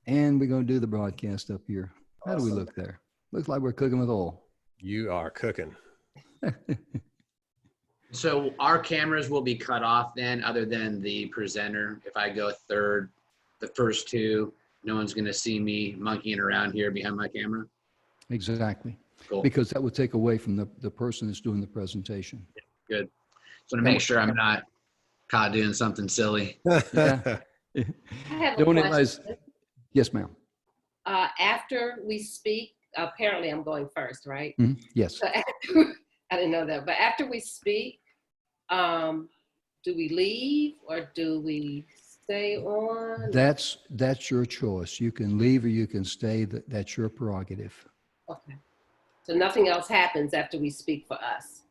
And we're going to do the broadcast up here. How do we Awesome. look there? Looks like we're cooking with oil. You are cooking. So our cameras will be cut off then, other than the presenter. If I go third, the first two, no one's going to see me monkeying around here behind my camera. Exactly. Cool. Because that would take away from the person that's doing the presentation. Good. So to make sure I'm not caught doing something silly. Yeah. I have a Don't question. realize. Yes, ma'am. After we speak, apparently I'm going first, right? Mhm. Yes. So after, I didn't know that, but after we speak, do we leave or do we stay on? That's your choice. You can leave or you can stay. That's your prerogative. Okay. So nothing else happens after we speak for us.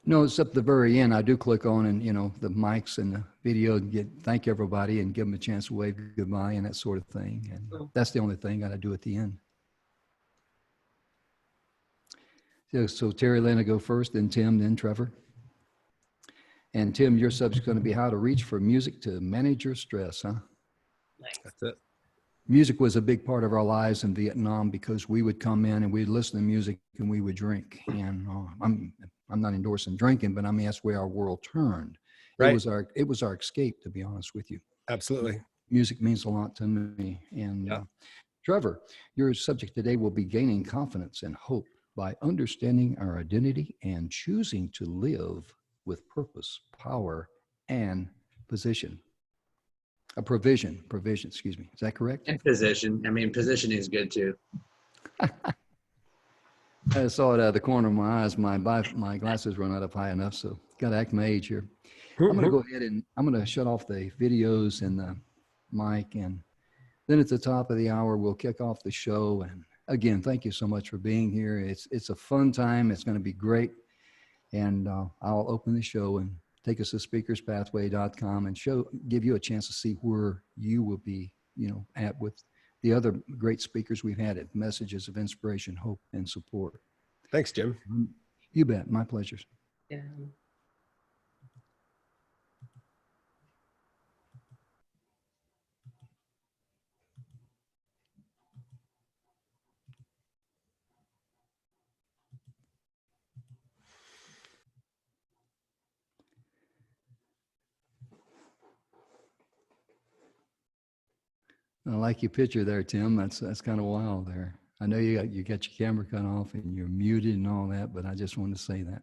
No, it's up the very end. I do click on and, the mics and the video and thank everybody and give them a chance to wave goodbye and that sort of thing. And that's the only thing I do at the end. So Terry Lynn will go first, then Tim, then Trevor. And Tim, your subject's going to be how to reach for music to manage your stress, huh? Nice. That's it. Music was a big part of our lives in Vietnam because we would come in and we'd listen to music and we would drink. And I'm not endorsing drinking, but I mean, that's where our world turned. Right. It was our escape, to be honest with you. Absolutely. Music means a lot to me. And Yeah. Trevor, your subject today will be gaining confidence and hope by understanding our identity and choosing to live with purpose, power, and provision, excuse me. Is that correct? And position. I mean, positioning is good too. I saw it out of the corner of my eyes. My glasses run out up high enough, so got to act my age here. I'm going to go ahead and I'm going to shut off the videos and the mic, and then at the top of the hour, we'll kick off the show. And again, thank you so much for being here. It's a fun time. It's going to be great. And I'll open the show and take us to speakerspathway.com and give you a chance to see where you will be, at with the other great speakers we've had at Messages of Inspiration, Hope, and Support. Thanks, Jim. You bet. My pleasure. Yeah. I like your picture there, Tim. That's kind of wild there. I know you got your camera cut off and you're muted and all that, but I just wanted to say that.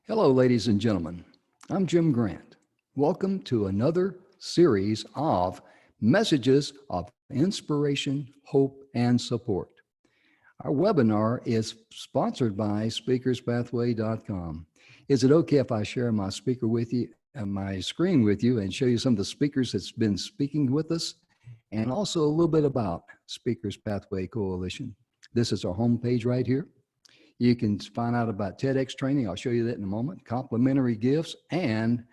Hello, ladies and gentlemen. I'm Jim Grant. Welcome to another series of Messages of Inspiration, Hope, and Support. Our webinar is sponsored by speakerspathway.com. Is it okay if I share my speaker with you, my screen with you, and show you some of the speakers that's been speaking with us, and also a little bit about Speakers Pathway Coalition? This is our homepage right here. You can find out about TEDx training. I'll show you that in a moment. Complimentary gifts. And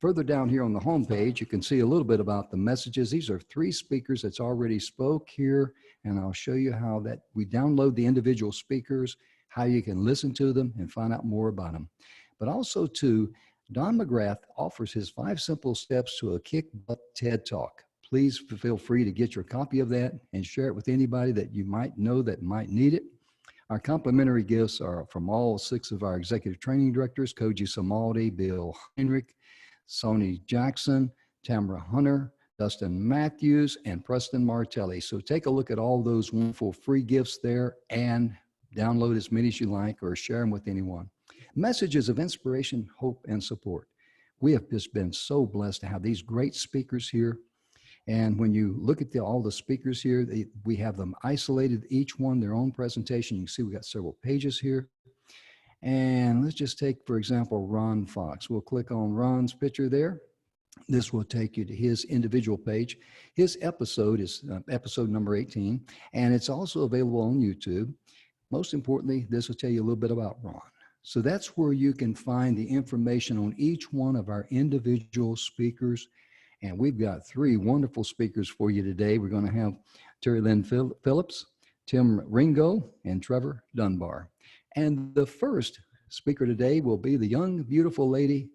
further down here on the homepage, you can see a little bit about the messages. These are 3 speakers that's already spoke here. And I'll show you how that we download the individual speakers, how you can listen to them and find out more about them. But also to Don McGrath offers his 5 simple steps to a kick butt TED Talk. Please feel free to get your copy of that and share it with anybody that you might know that might need it. Our complimentary gifts are from all 6 of our executive training directors, Koji Samaldi, Bill Heinrich, Sony Jackson, Tamara Hunter, Dustin Matthews, and Preston Martelli. So take a look at all those wonderful free gifts there and download as many as you like or share them with anyone. Messages of inspiration, hope, and support. We have just been so blessed to have these great speakers here. And when you look at all the speakers here, we have them isolated, each one their own presentation. You can see we got several pages here. And let's just take, for example, Ron Fox. We'll click on Ron's picture there. This will take you to his individual page. His episode is episode number 18, and it's also available on YouTube. Most importantly, this will tell you a little bit about Ron. So that's where you can find the information on each one of our individual speakers. And we've got 3 wonderful speakers for you today. We're going to have Terry Lynn Phillips, Tim Ringo, and Trevor Dunbar. And the first speaker today will be the young, beautiful lady,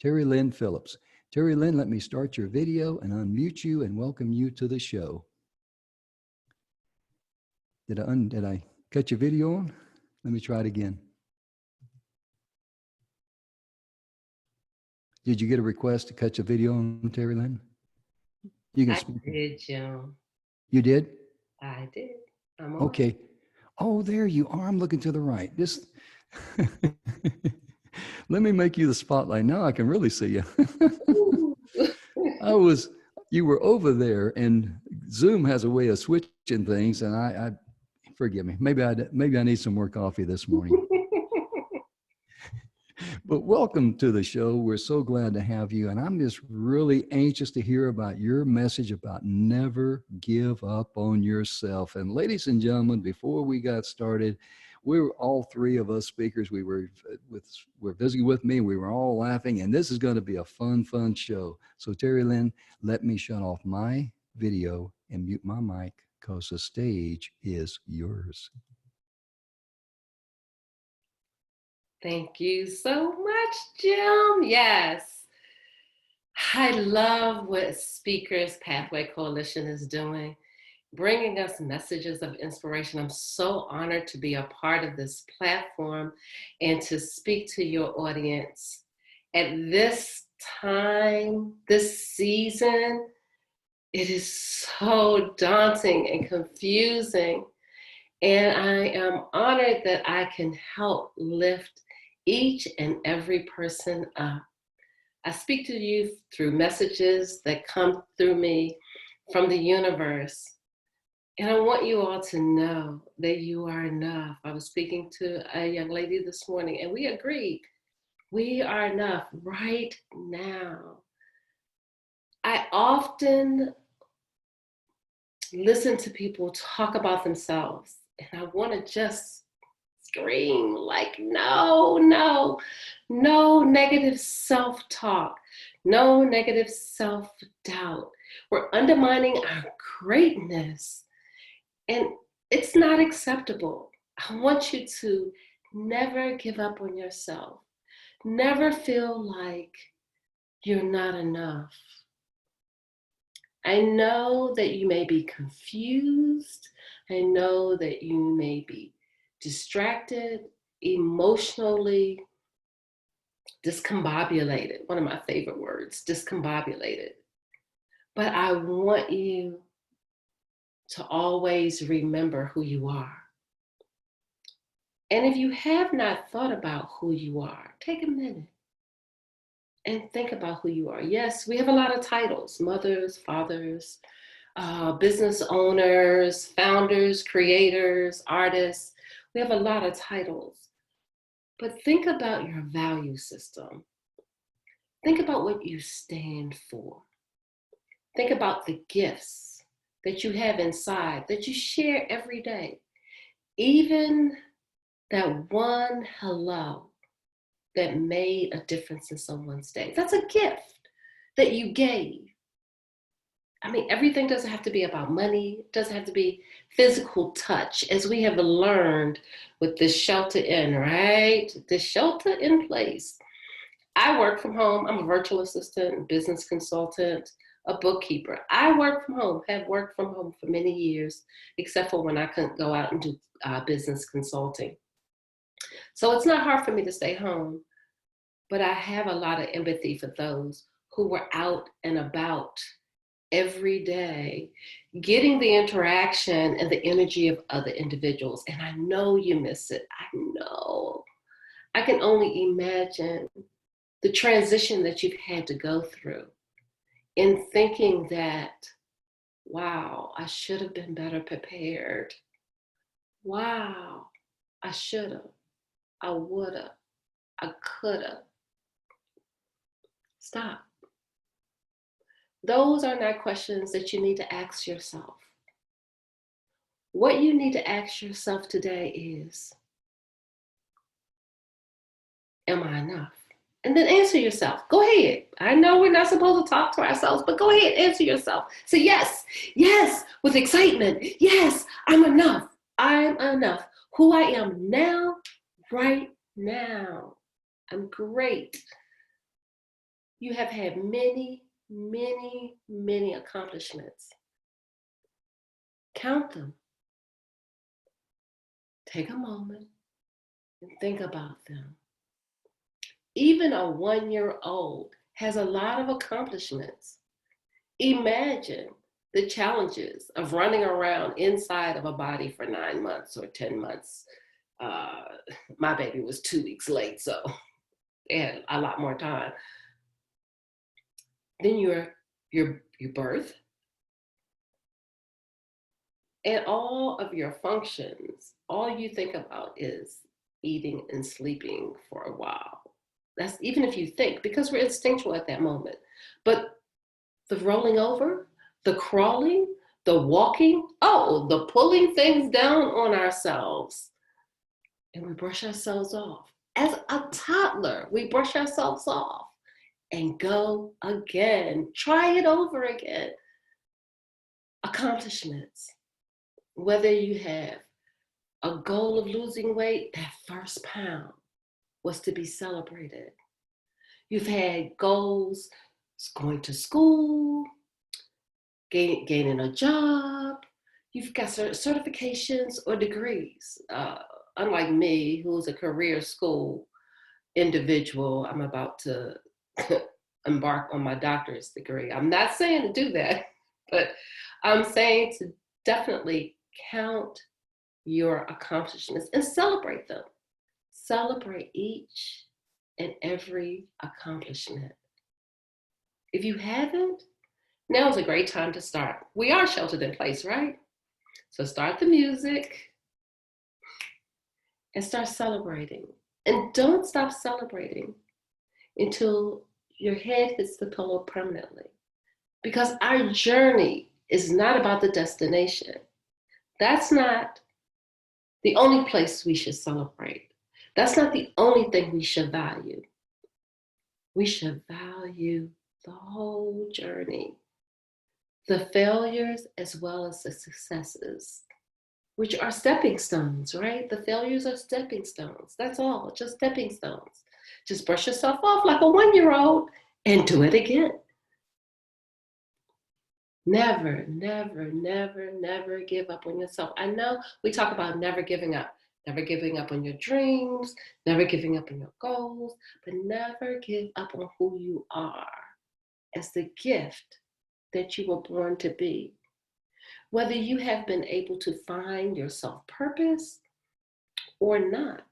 Terry Lynn Phillips. Terry Lynn, let me start your video and unmute you and welcome you to the show. Did I cut your video on? Let me try it again. Did you get a request to cut your video on, Terry Lynn? You can speak. I did, Jim. You did? I did. I'm on. Okay. Oh, there you are. I'm looking to the right. This. Let me make you the spotlight. Now I can really see you. You were over there, and Zoom has a way of switching things, and I forgive me. Maybe I need some more coffee this morning. But welcome to the show. We're so glad to have you. And I'm just really anxious to hear about your message about never give up on yourself. And ladies and gentlemen, before we got started, we were all 3 of us speakers. Were visiting with me. We were all laughing. And this is going to be a fun show. So Terry Lynn, let me shut off my video and mute my mic because the stage is yours. Thank you so much, Jim. Yes. I love what Speakers Pathway Coalition is doing, bringing us messages of inspiration. I'm so honored to be a part of this platform and to speak to your audience. At this time, this season, it is so daunting and confusing. And I am honored that I can help lift each and every person up. I speak to you through messages that come through me from the universe. And I want you all to know that you are enough. I was speaking to a young lady this morning, and we agreed. We are enough right now. I often listen to people talk about themselves, and I want to just scream like, no negative self-talk, no negative self-doubt. We're undermining our greatness, and it's not acceptable. I want you to never give up on yourself. Never feel like you're not enough. I know that you may be confused. I know that you may be distracted, emotionally discombobulated. One of my favorite words, discombobulated. But I want you to always remember who you are. And if you have not thought about who you are, take a minute and think about who you are. Yes, we have a lot of titles: mothers, fathers, business owners, founders, creators, artists. We have a lot of titles. But think about your value system. Think about what you stand for. Think about the gifts that you have inside that you share every day. Even that one hello that made a difference in someone's day. That's a gift that you gave. I mean, everything doesn't have to be about money. It doesn't have to be physical touch, as we have learned with the shelter in, right? The shelter in place. I work from home. I'm a virtual assistant, business consultant, a bookkeeper. I work from home, have worked from home for many years, except for when I couldn't go out and do business consulting. So it's not hard for me to stay home, but I have a lot of empathy for those who were out and about every day, getting the interaction and the energy of other individuals. And I know you miss it. I know. I can only imagine the transition that you've had to go through in thinking that, wow, I should have been better prepared. Wow, I should have, I would have, I could have. Stop. Those are not questions that you need to ask yourself. What you need to ask yourself today is, am I enough? And then answer yourself. Go ahead. I know we're not supposed to talk to ourselves, but go ahead, answer yourself. Say yes, yes, with excitement. Yes, I'm enough. I'm enough. Who I am now, right now. I'm great. You have had many, many, many accomplishments. Count them. Take a moment and think about them. Even a 1-year-old has a lot of accomplishments. Imagine the challenges of running around inside of a body for 9 months or 10 months. My baby was 2 weeks late, so they had a lot more time. Then your birth and all of your functions, all you think about is eating and sleeping for a while. That's even if you think, because we're instinctual at that moment. But the rolling over, the crawling, the walking, the pulling things down on ourselves. And we brush ourselves off. As a toddler, we brush ourselves off and go again. Try it over again. Accomplishments. Whether you have a goal of losing weight, that first pound was to be celebrated. You've had goals, going to school, gaining a job. You've got certifications or degrees. Unlike me, who's a career school individual, I'm about to embark on my doctorate degree. I'm not saying to do that, but I'm saying to definitely count your accomplishments and celebrate them. Celebrate each and every accomplishment. If you haven't, now is a great time to start. We are sheltered in place, right? So start the music and start celebrating. And don't stop celebrating until your head hits the pillow permanently. Because our journey is not about the destination. That's not the only place we should celebrate. That's not the only thing we should value. We should value the whole journey, the failures as well as the successes, which are stepping stones, right? The failures are stepping stones. That's all, just stepping stones. Just brush yourself off like a 1-year-old and do it again. Never, never, never, never give up on yourself. I know we talk about never giving up on your dreams, never giving up on your goals, but never give up on who you are as the gift that you were born to be. Whether you have been able to find your self-purpose or not,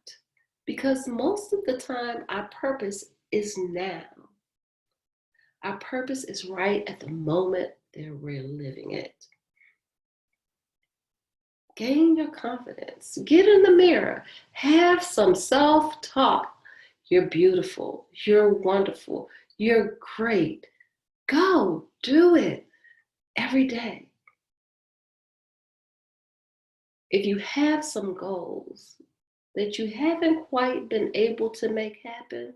because most of the time our purpose is now. Our purpose is right at the moment that we're living it. Gain your confidence. Get in the mirror. Have some self-talk. You're beautiful. You're wonderful. You're great. Go do it every day. If you have some goals that you haven't quite been able to make happen,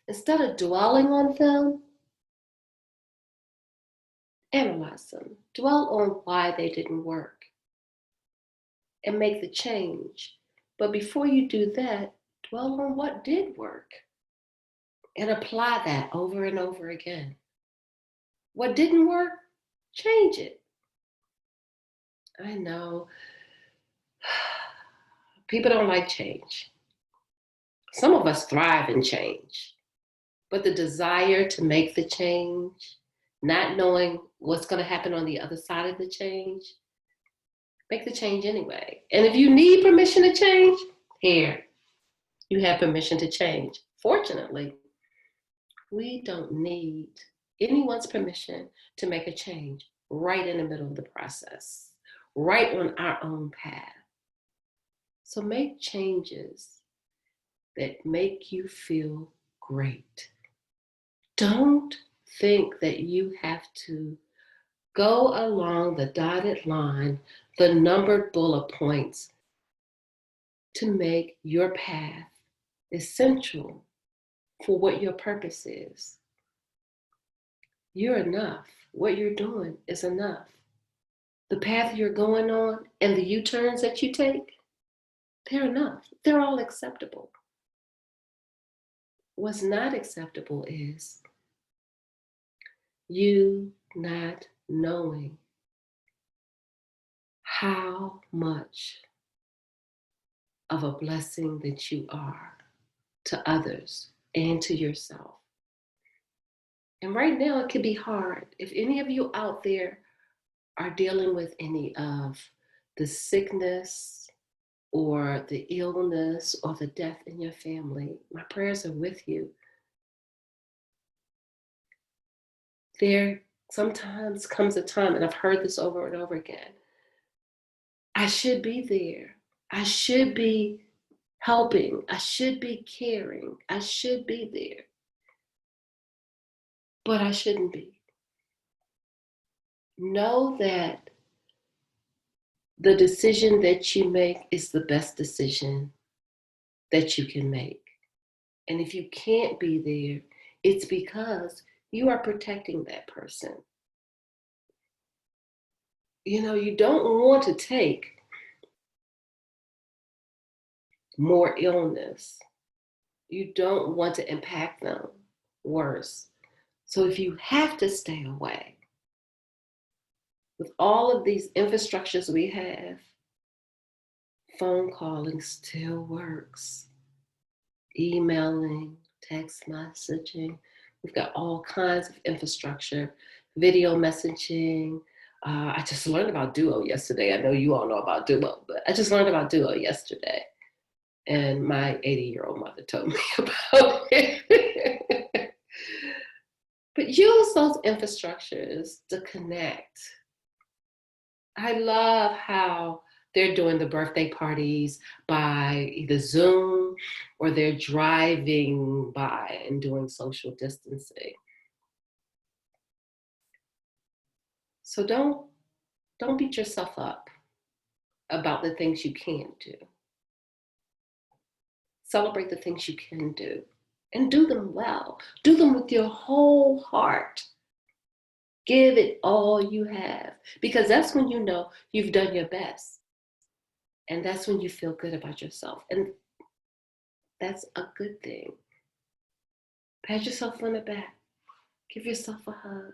instead of dwelling on them, analyze them. Dwell on why they didn't work and make the change. But before you do that, dwell on what did work. and apply that over and over again. What didn't work, change it. I know people don't like change. Some of us thrive in change, but the desire to make the change, not knowing what's going to happen on the other side of the change, make the change anyway. And if you need permission to change, here, you have permission to change. Fortunately, we don't need anyone's permission to make a change right in the middle of the process, right on our own path. So make changes that make you feel great. Don't think that you have to go along the dotted line, the numbered bullet points to make your path essential for what your purpose is. You're enough. What you're doing is enough. The path you're going on and the U-turns that you take, they're enough. They're all acceptable. What's not acceptable is you not knowing how much of a blessing that you are to others and to yourself. And right now it can be hard. If any of you out there are dealing with any of the sickness or the illness or the death in your family, my prayers are with you. There sometimes comes a time, and I've heard this over and over again, I should be there. I should be helping. I should be caring. I should be there. But I shouldn't be. Know that the decision that you make is the best decision that you can make. And if you can't be there, it's because you are protecting that person. You know, you don't want to take more illness. You don't want to impact them worse. So if you have to stay away, with all of these infrastructures we have, phone calling still works. Emailing, text messaging, we've got all kinds of infrastructure, video messaging. I just learned about Duo yesterday. I know you all know about Duo, but I just learned about Duo yesterday. And my 80-year-old mother told me about it. But use those infrastructures to connect. I love how they're doing the birthday parties by either Zoom or they're driving by and doing social distancing. So don't beat yourself up about the things you can't do. Celebrate the things you can do and do them well. Do them with your whole heart. Give it all you have, because that's when you know you've done your best. And that's when you feel good about yourself. And that's a good thing. Pat yourself on the back. Give yourself a hug.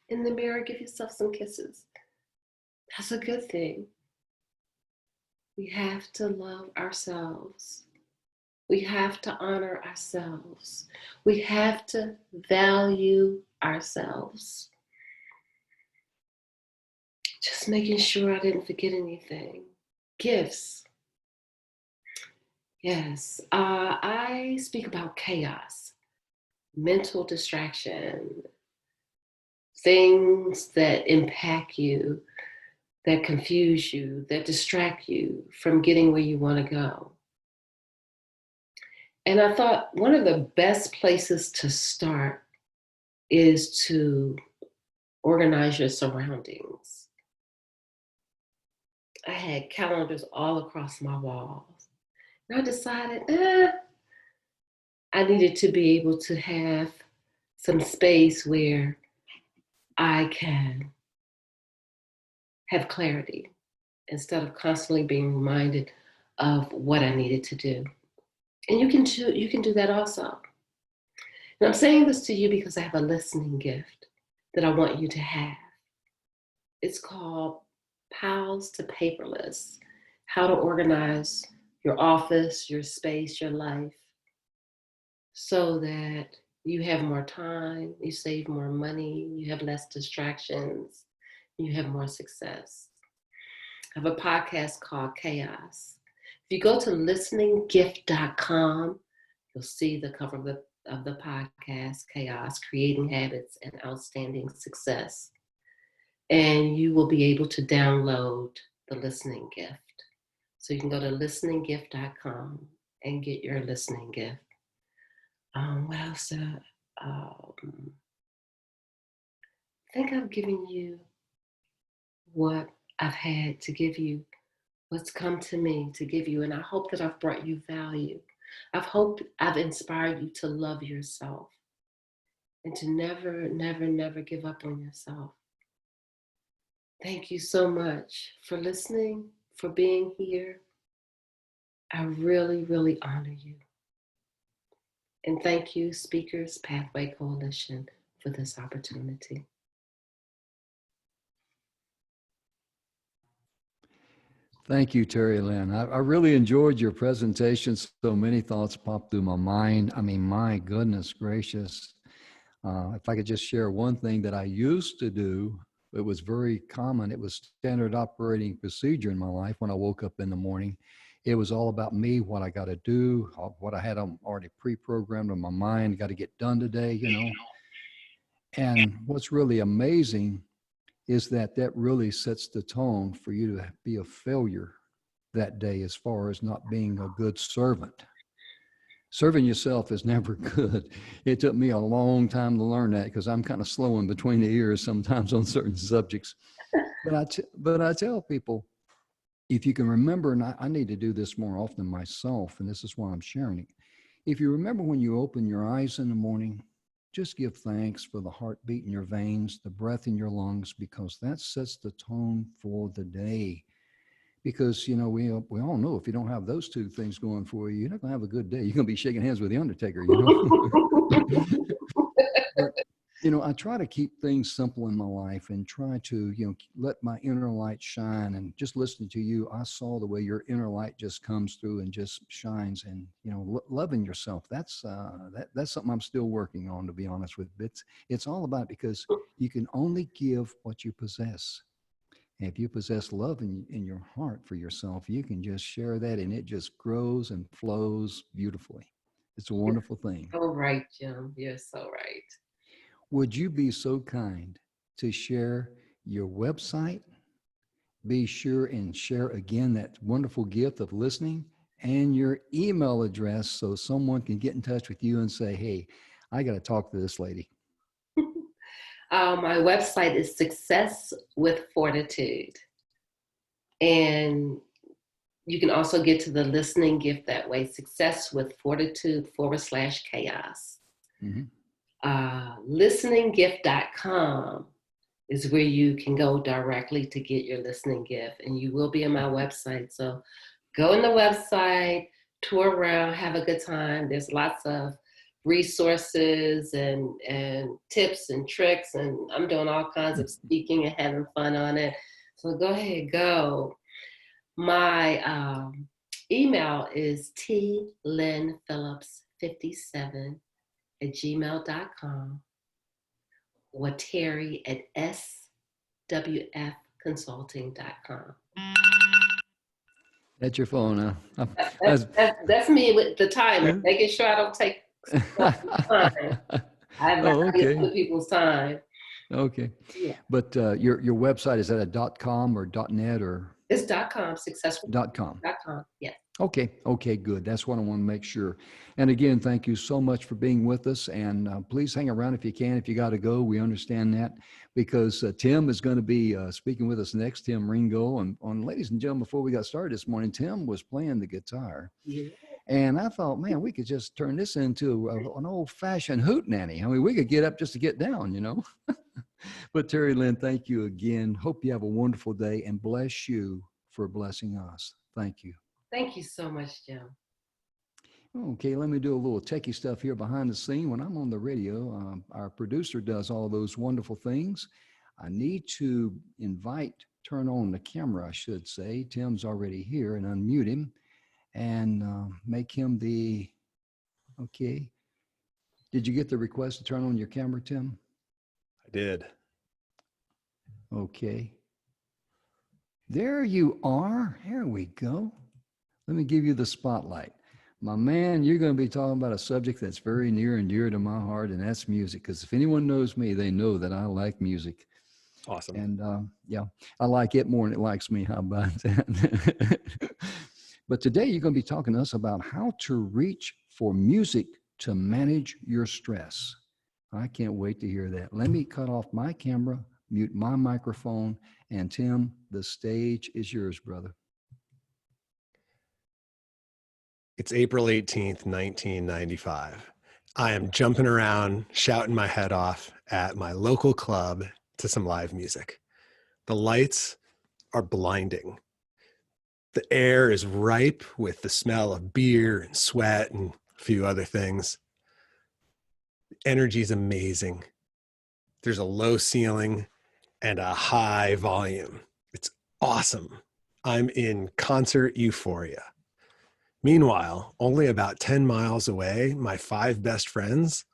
In the mirror, give yourself some kisses. That's a good thing. We have to love ourselves. We have to honor ourselves. We have to value ourselves. Just making sure I didn't forget anything. Gifts. Yes, I speak about chaos, mental distraction, things that impact you, that confuse you, that distract you from getting where you want to go. And I thought one of the best places to start is to organize your surroundings. I had calendars all across my walls. And I decided, I needed to be able to have some space where I can have clarity instead of constantly being reminded of what I needed to do. And you can do that also. And I'm saying this to you because I have a listening gift that I want you to have. It's called Pals to Paperless: How to Organize Your Office, Your Space, Your Life, so that you have more time, you save more money, you have less distractions, you have more success. I have a podcast called Chaos. If you go to listeninggift.com, you'll see the cover of the podcast, Chaos, Creating Habits and Outstanding Success. And you will be able to download the listening gift. So you can go to listeninggift.com and get your listening gift. What else? I think I've given you what I've had to give you, what's come to me to give you, and I hope that I've brought you value. I've inspired you to love yourself and to never, never, never give up on yourself. Thank you so much for listening, for being here. I really, really honor you. And thank you, Speakers Pathway Coalition, for this opportunity. Thank you, Terry Lynn. I really enjoyed your presentation. So many thoughts popped through my mind. I mean, my goodness gracious. If I could just share one thing that I used to do, it was very common. It was standard operating procedure in my life when I woke up in the morning. It was all about me, what I got to do, what I had already pre-programmed in my mind, got to get done today, you know. And what's really amazing is that really sets the tone for you to be a failure that day as far as not being a good servant. Serving yourself is never good. It took me a long time to learn that because I'm kind of slow in between the ears sometimes on certain subjects. But I tell people, if you can remember, and I need to do this more often myself, and this is why I'm sharing it. If you remember when you open your eyes in the morning, just give thanks for the heartbeat in your veins, the breath in your lungs, because that sets the tone for the day. Because, you know, we all know if you don't have those two things going for you, you're not going to have a good day. You're going to be shaking hands with the Undertaker, you know. But, you know, I try to keep things simple in my life and try to, you know, let my inner light shine. And just listening to you, I saw the way your inner light just comes through and just shines. And, you know, loving yourself, that's something I'm still working on, to be honest with you. It's all about, because you can only give what you possess. And if you possess love in your heart for yourself, you can just share that and it just grows and flows beautifully. It's a wonderful thing. So right, Jim. You're so right. Would you be so kind to share your website? Be sure and share again that wonderful gift of listening and your email address so someone can get in touch with you and say, hey, I got to talk to this lady. My website is Success with Fortitude. And you can also get to the listening gift that way, Success with Fortitude /chaos. Mm-hmm. Listeninggift.com is where you can go directly to get your listening gift. And you will be on my website. So go on the website, tour around, have a good time. There's lots of resources and tips and tricks. And I'm doing all kinds of speaking and having fun on it. So go ahead, go. My email is tlynnphillips57@gmail.com or terry@swfconsulting.com. That's your phone, huh? That's me with the timer, making sure I don't take time. I okay. other people's time. Okay. Yeah. But your website, is that a .com or .net or? It's .com, successful. .com. .com, yeah. Okay, good. That's what I want to make sure. And again, thank you so much for being with us. And please hang around if you can. If you got to go, we understand that, because Tim is going to be speaking with us next, Tim Ringo. And ladies and gentlemen, before we got started this morning, Tim was playing the guitar. Yeah. And I thought, man, we could just turn this into an old-fashioned hootenanny. I mean, we could get up just to get down, you know. But Terry Lynn, thank you again. Hope you have a wonderful day, and bless you for blessing us. Thank you. Thank you so much, Jim. Okay, let me do a little techie stuff here behind the scene. When I'm on the radio, our producer does all those wonderful things. I need to turn on the camera, I should say. Tim's already here, and unmute him and make him okay. Did you get the request to turn on your camera, Tim? I did. Okay. There you are. Here we go. Let me give you the spotlight. My man, you're going to be talking about a subject that's very near and dear to my heart, and that's music. Because if anyone knows me, they know that I like music. Awesome. And yeah, I like it more than it likes me. How about that? But today you're going to be talking to us about how to reach for music to manage your stress. I can't wait to hear that. Let me cut off my camera, mute my microphone, and Tim, the stage is yours, brother. It's April 18th, 1995. I am jumping around, shouting my head off at my local club to some live music. The lights are blinding. The air is ripe with the smell of beer and sweat and a few other things. The energy is amazing. There's a low ceiling and a high volume. It's awesome. I'm in concert euphoria. Meanwhile, only about 10 miles away, my 5 best friends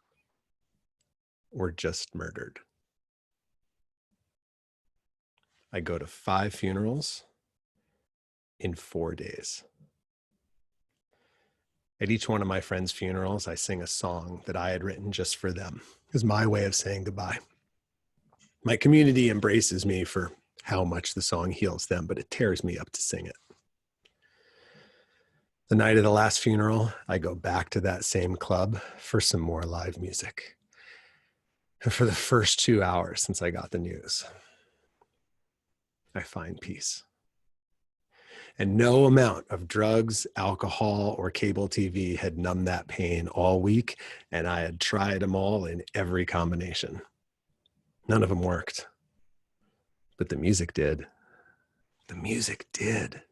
were just murdered. I go to 5 funerals in 4 days. At each one of my friends' funerals, I sing a song that I had written just for them. It was my way of saying goodbye. My community embraces me for how much the song heals them, but it tears me up to sing it. The night of the last funeral, I go back to that same club for some more live music. And for the first 2 hours since I got the news, I find peace. And no amount of drugs, alcohol, or cable TV had numbed that pain all week, and I had tried them all in every combination. None of them worked. But the music did. The music did.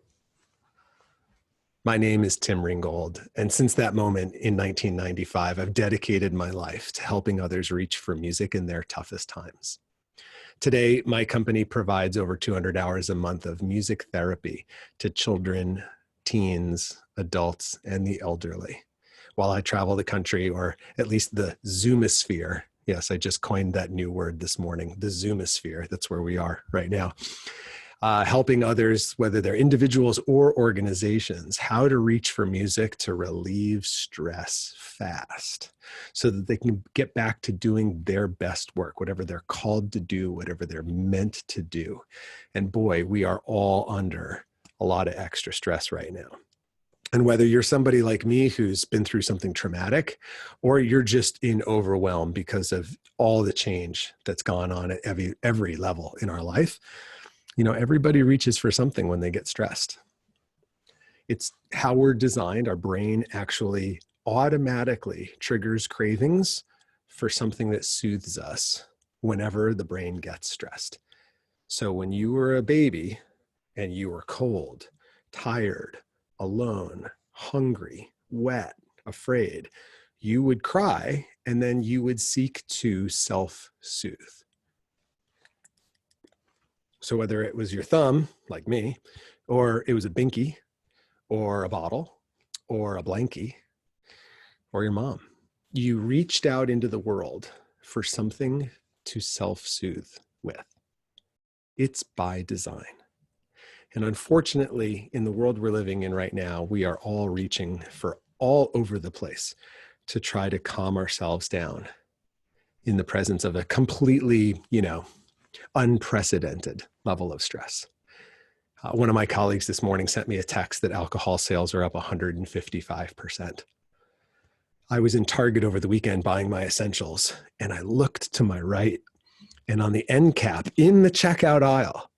My name is Tim Ringgold, and since that moment in 1995, I've dedicated my life to helping others reach for music in their toughest times. Today, my company provides over 200 hours a month of music therapy to children, teens, adults, and the elderly, while I travel the country, or at least the Zoomosphere. Yes, I just coined that new word this morning, the Zoomosphere. That's where we are right now. Helping others, whether they're individuals or organizations, how to reach for music to relieve stress fast so that they can get back to doing their best work, whatever they're called to do, whatever they're meant to do. And boy, we are all under a lot of extra stress right now. And whether you're somebody like me who's been through something traumatic, or you're just in overwhelm because of all the change that's gone on at every level in our life, you know, everybody reaches for something when they get stressed. It's how we're designed. Our brain actually automatically triggers cravings for something that soothes us whenever the brain gets stressed. So when you were a baby and you were cold, tired, alone, hungry, wet, afraid, you would cry and then you would seek to self-soothe. So whether it was your thumb, like me, or it was a binky, or a bottle, or a blankie, or your mom, you reached out into the world for something to self-soothe with. It's by design. And unfortunately, in the world we're living in right now, we are all reaching for all over the place to try to calm ourselves down in the presence of a completely, unprecedented level of stress. One of my colleagues this morning sent me a text that alcohol sales are up 155%. I was in Target over the weekend buying my essentials, and I looked to my right, and on the end cap in the checkout aisle,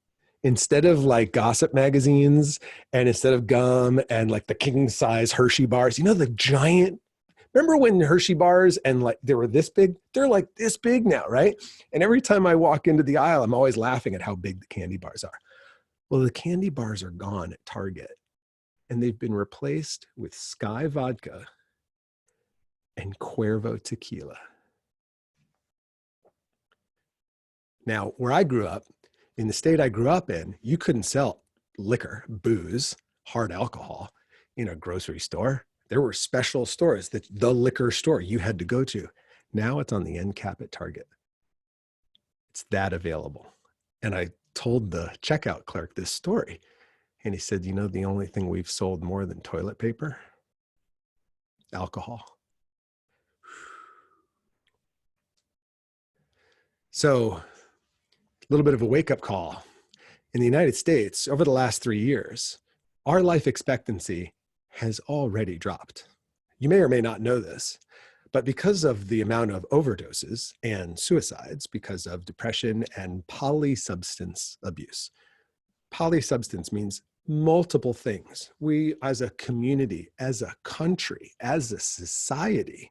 instead of like gossip magazines and instead of gum and like the king size Hershey bars, the giant, remember when Hershey bars and like they were this big? They're like this big now, right? And every time I walk into the aisle, I'm always laughing at how big the candy bars are. Well, the candy bars are gone at Target, and they've been replaced with Sky vodka and Cuervo tequila. Now, where I grew up, in the state I grew up in, you couldn't sell liquor, booze, hard alcohol in a grocery store. There were special stores, that the liquor store you had to go to. Now it's on the end cap at Target. It's that available. And I told the checkout clerk this story, and he said, you know, the only thing we've sold more than toilet paper? Alcohol. So, a little bit of a wake-up call. In the United States, over the last 3 years, our life expectancy has already dropped. You may or may not know this, but because of the amount of overdoses and suicides, because of depression and polysubstance abuse. Polysubstance means multiple things. We, as a community, as a country, as a society,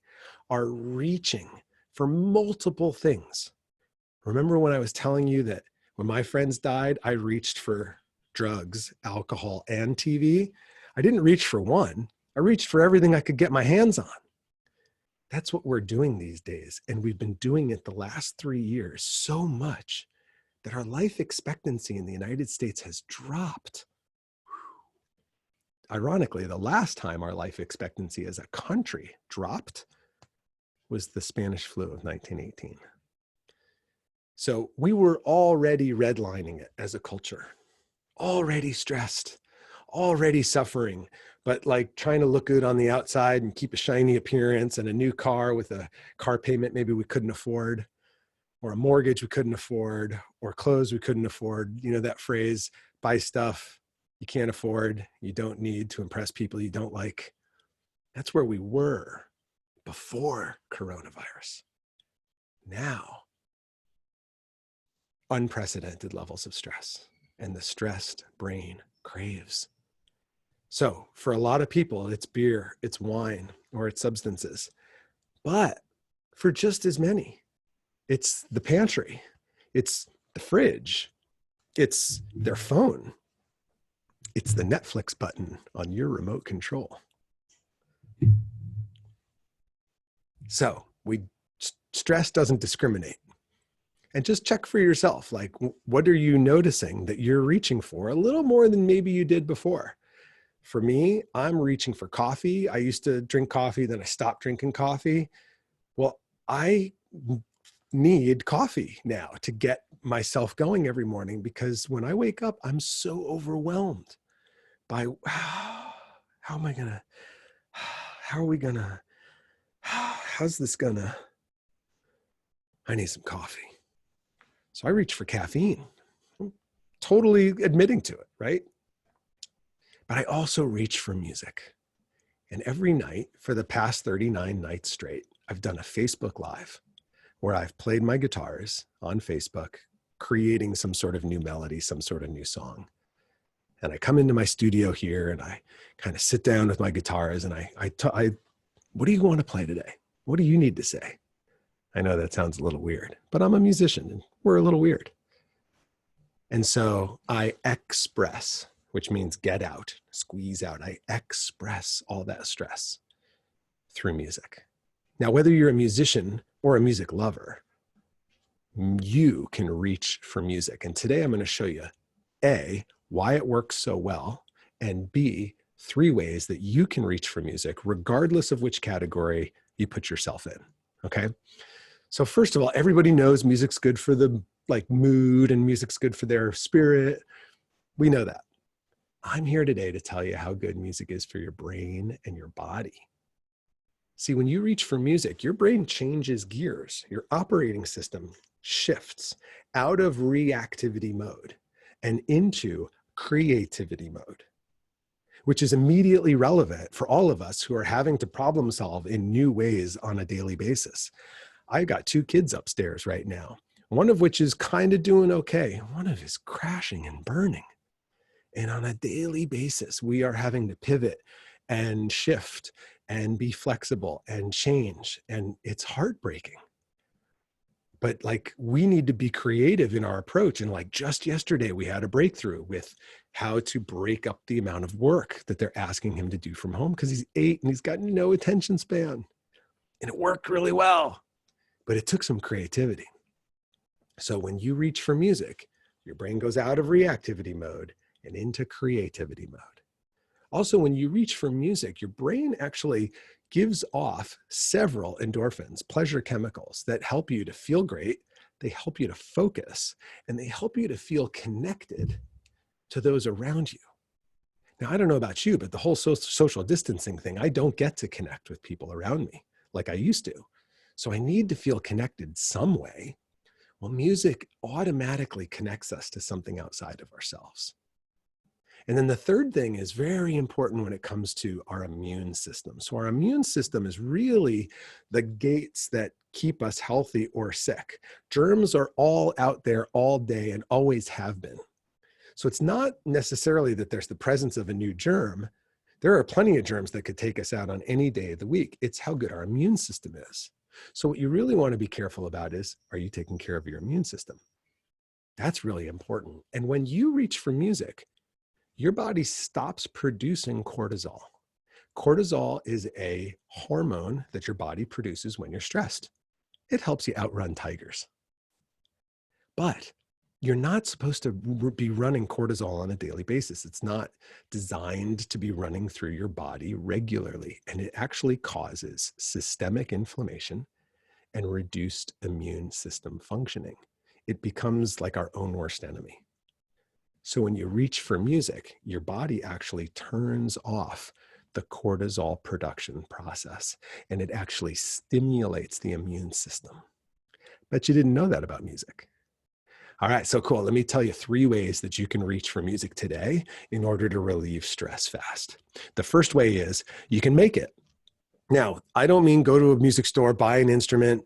are reaching for multiple things. Remember when I was telling you that when my friends died, I reached for drugs, alcohol, and TV? I didn't reach for one. I reached for everything I could get my hands on. That's what we're doing these days. And we've been doing it the last 3 years so much that our life expectancy in the United States has dropped. Ironically, the last time our life expectancy as a country dropped was the Spanish flu of 1918. So we were already redlining it as a culture, already stressed, already suffering, but like trying to look good on the outside and keep a shiny appearance, and a new car with a car payment maybe we couldn't afford, or a mortgage we couldn't afford, or clothes we couldn't afford. You know that phrase, buy stuff you can't afford, you don't need to impress people you don't like. That's where we were before coronavirus. Now, unprecedented levels of stress, and the stressed brain craves. So for a lot of people, it's beer, it's wine, or it's substances. But for just as many, it's the pantry, it's the fridge, it's their phone, it's the Netflix button on your remote control. So stress doesn't discriminate. And just check for yourself, like, what are you noticing that you're reaching for a little more than maybe you did before? For me, I'm reaching for coffee. I used to drink coffee, then I stopped drinking coffee. Well, I need coffee now to get myself going every morning, because when I wake up, I'm so overwhelmed by how's this gonna, I need some coffee. So I reach for caffeine. I'm totally admitting to it, right? But I also reach for music. And every night for the past 39 nights straight, I've done a Facebook Live where I've played my guitars on Facebook, creating some sort of new melody, some sort of new song. And I come into my studio here and I kind of sit down with my guitars and I what do you want to play today? What do you need to say? I know that sounds a little weird, but I'm a musician and we're a little weird. And so I express, which means get out, squeeze out. I express all that stress through music. Now, whether you're a musician or a music lover, you can reach for music. And today I'm going to show you A, why it works so well, and B, 3 ways that you can reach for music regardless of which category you put yourself in. Okay. So first of all, everybody knows music's good for the mood, and music's good for their spirit. We know that. I'm here today to tell you how good music is for your brain and your body. See, when you reach for music, your brain changes gears. Your operating system shifts out of reactivity mode and into creativity mode, which is immediately relevant for all of us who are having to problem solve in new ways on a daily basis. I got 2 kids upstairs right now, one of which is kind of doing okay. One of is crashing and burning. And on a daily basis, we are having to pivot and shift and be flexible and change. And it's heartbreaking. But we need to be creative in our approach. And just yesterday, we had a breakthrough with how to break up the amount of work that they're asking him to do from home, because he's 8 and he's got no attention span. And it worked really well, but it took some creativity. So when you reach for music, your brain goes out of reactivity mode and into creativity mode. Also, when you reach for music, your brain actually gives off several endorphins, pleasure chemicals that help you to feel great, they help you to focus, and they help you to feel connected to those around you. Now, I don't know about you, but the whole social distancing thing, I don't get to connect with people around me like I used to. So I need to feel connected some way. Well, music automatically connects us to something outside of ourselves. And then the third thing is very important when it comes to our immune system. So our immune system is really the gates that keep us healthy or sick. Germs are all out there all day and always have been. So it's not necessarily that there's the presence of a new germ. There are plenty of germs that could take us out on any day of the week. It's how good our immune system is. So what you really want to be careful about is, are you taking care of your immune system? That's really important. And when you reach for music, your body stops producing cortisol. Cortisol is a hormone that your body produces when you're stressed. It helps you outrun tigers. But you're not supposed to be running cortisol on a daily basis. It's not designed to be running through your body regularly, and it actually causes systemic inflammation and reduced immune system functioning. It becomes like our own worst enemy. So when you reach for music, your body actually turns off the cortisol production process, and it actually stimulates the immune system. Bet you didn't know that about music. All right, so cool. Let me tell you 3 ways that you can reach for music today in order to relieve stress fast. The first way is you can make it. Now, I don't mean go to a music store, buy an instrument,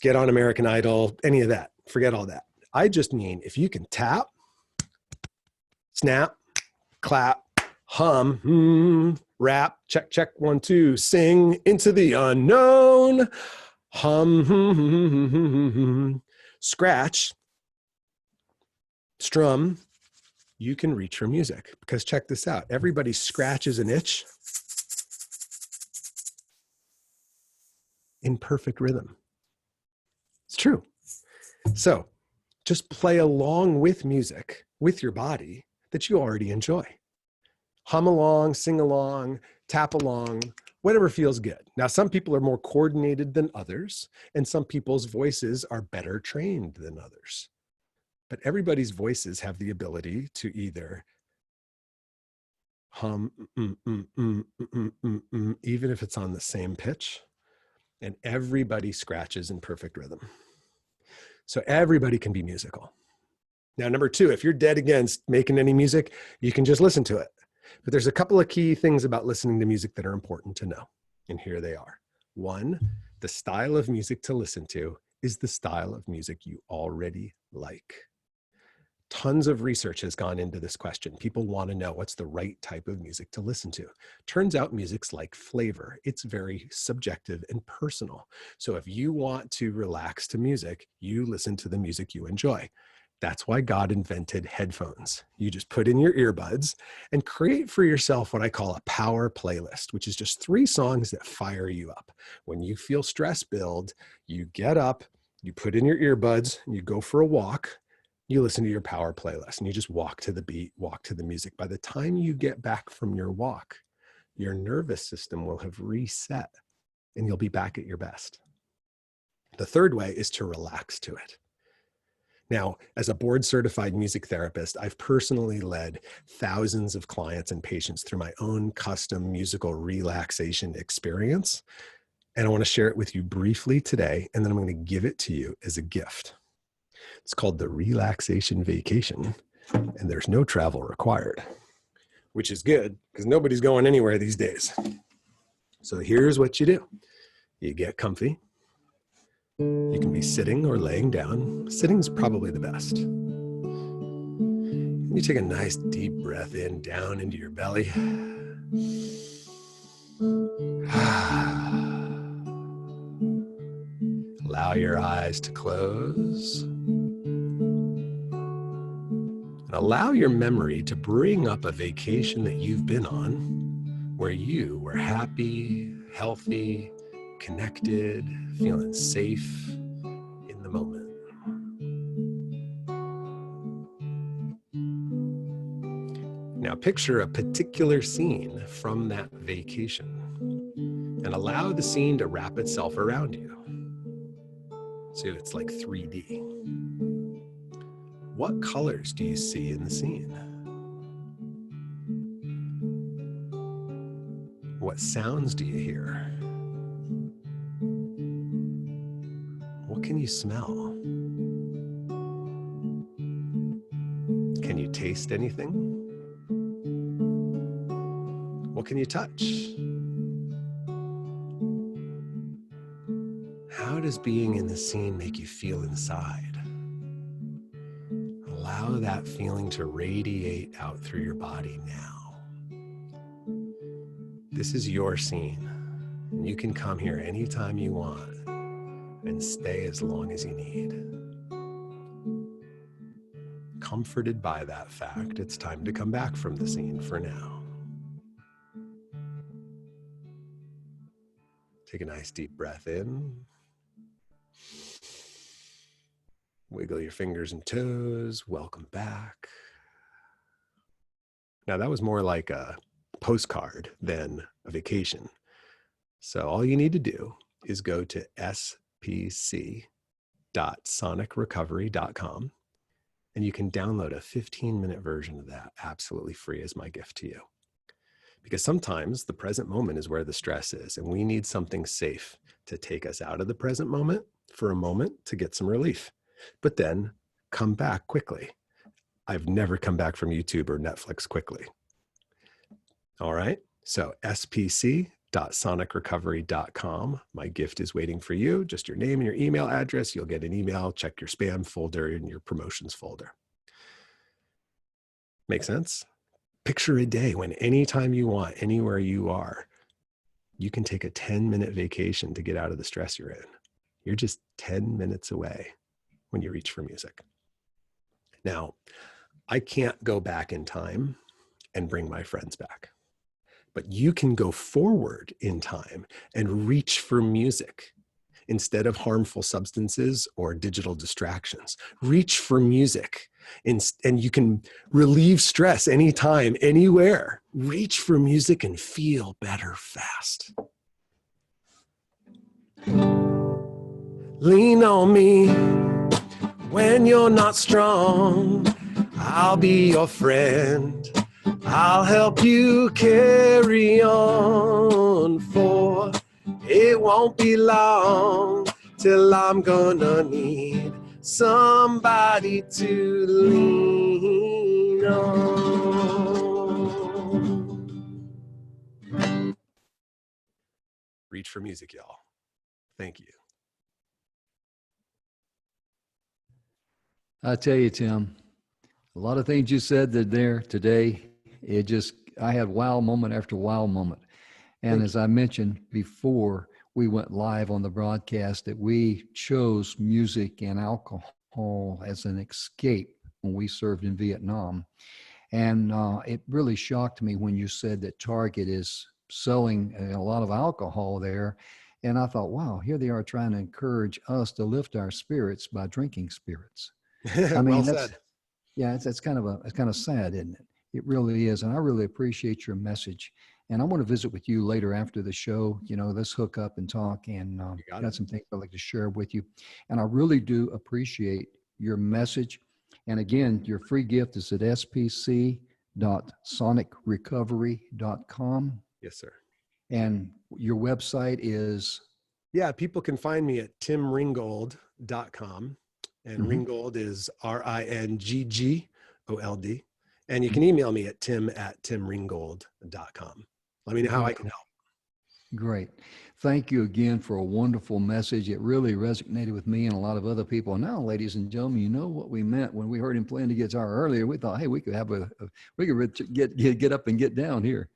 get on American Idol, any of that. Forget all that. I just mean if you can tap, snap, clap, hum, rap, check, check, 1, 2, sing into the unknown, hum, scratch, strum, you can reach for music. Because check this out. Everybody scratches an itch in perfect rhythm. It's true. So just play along with music, with your body that you already enjoy. Hum along, sing along, tap along, whatever feels good. Now, some people are more coordinated than others, and some people's voices are better trained than others. But everybody's voices have the ability to either hum, even if it's on the same pitch, and everybody scratches in perfect rhythm. So everybody can be musical. Now, number 2, if you're dead against making any music, you can just listen to it. But there's a couple of key things about listening to music that are important to know. And here they are. 1, the style of music to listen to is the style of music you already like. Tons of research has gone into this question. People want to know what's the right type of music to listen to. Turns out music's like flavor. It's very subjective and personal. So if you want to relax to music, you listen to the music you enjoy. That's why God invented headphones. You just put in your earbuds and create for yourself what I call a power playlist, which is just 3 songs that fire you up. When you feel stress build, you get up, you put in your earbuds, you go for a walk, you listen to your power playlist, and you just walk to the beat, walk to the music. By the time you get back from your walk, your nervous system will have reset and you'll be back at your best. The third way is to relax to it. Now, as a board certified music therapist, I've personally led thousands of clients and patients through my own custom musical relaxation experience. And I want to share it with you briefly today, and then I'm going to give it to you as a gift. It's called the Relaxation Vacation, and there's no travel required, which is good because nobody's going anywhere these days. So here's what you do. You get comfy. You can be sitting or laying down. Sitting's probably the best. You take a nice deep breath in, down into your belly. Allow your eyes to close. And allow your memory to bring up a vacation that you've been on where you were happy, healthy, connected, feeling safe in the moment. Now picture a particular scene from that vacation and allow the scene to wrap itself around you. So it's like 3D. What colors do you see in the scene? What sounds do you hear? What can you smell? Can you taste anything? What can you touch? How does being in the scene make you feel inside? Allow that feeling to radiate out through your body now. This is your scene, and you can come here anytime you want and stay as long as you need. Comforted by that fact, it's time to come back from the scene for now. Take a nice deep breath in. Wiggle your fingers and toes. Welcome back. Now that was more like a postcard than a vacation. So all you need to do is go to spc.sonicrecovery.com and you can download a 15-minute version of that absolutely free as my gift to you. Because sometimes the present moment is where the stress is, and we need something safe to take us out of the present moment for a moment to get some relief, but then come back quickly. I've never come back from YouTube or Netflix quickly. All right, so spc.sonicrecovery.com. My gift is waiting for you. Just your name and your email address. You'll get an email. Check your spam folder and your promotions folder. Make sense? Picture a day when anytime you want, anywhere you are, you can take a 10-minute vacation to get out of the stress you're in. You're just 10 minutes away when you reach for music. Now, I can't go back in time and bring my friends back, but you can go forward in time and reach for music instead of harmful substances or digital distractions. Reach for music, and you can relieve stress anytime, anywhere. Reach for music and feel better fast. Lean on me when you're not strong. I'll be your friend. I'll help you carry on, for it won't be long till I'm gonna need somebody to lean on. Reach for music, y'all. Thank you. I tell you, Tim, a lot of things you said that there today, I had wow moment after wow moment. And as I mentioned before we went live on the broadcast, that we chose music and alcohol as an escape when we served in Vietnam. And it really shocked me when you said that Target is selling a lot of alcohol there. And I thought, wow, here they are trying to encourage us to lift our spirits by drinking spirits. I mean, Well said. Yeah, it's kind of sad, isn't it? It really is. And I really appreciate your message. And I want to visit with you later after the show. You know, let's hook up and talk, and got some things I'd like to share with you. And I really do appreciate your message. And again, your free gift is at spc.sonicrecovery.com. Yes, sir. And your website is? Yeah, people can find me at timringgold.com. And Ringgold is RINGGOLD. And you can email me at tim@timringgold.com. Let me know how I can help. Great. Thank you again for a wonderful message. It really resonated with me and a lot of other people. And now, ladies and gentlemen, you know what we meant when we heard him playing the guitar earlier. We thought, hey, we could have get up and get down here.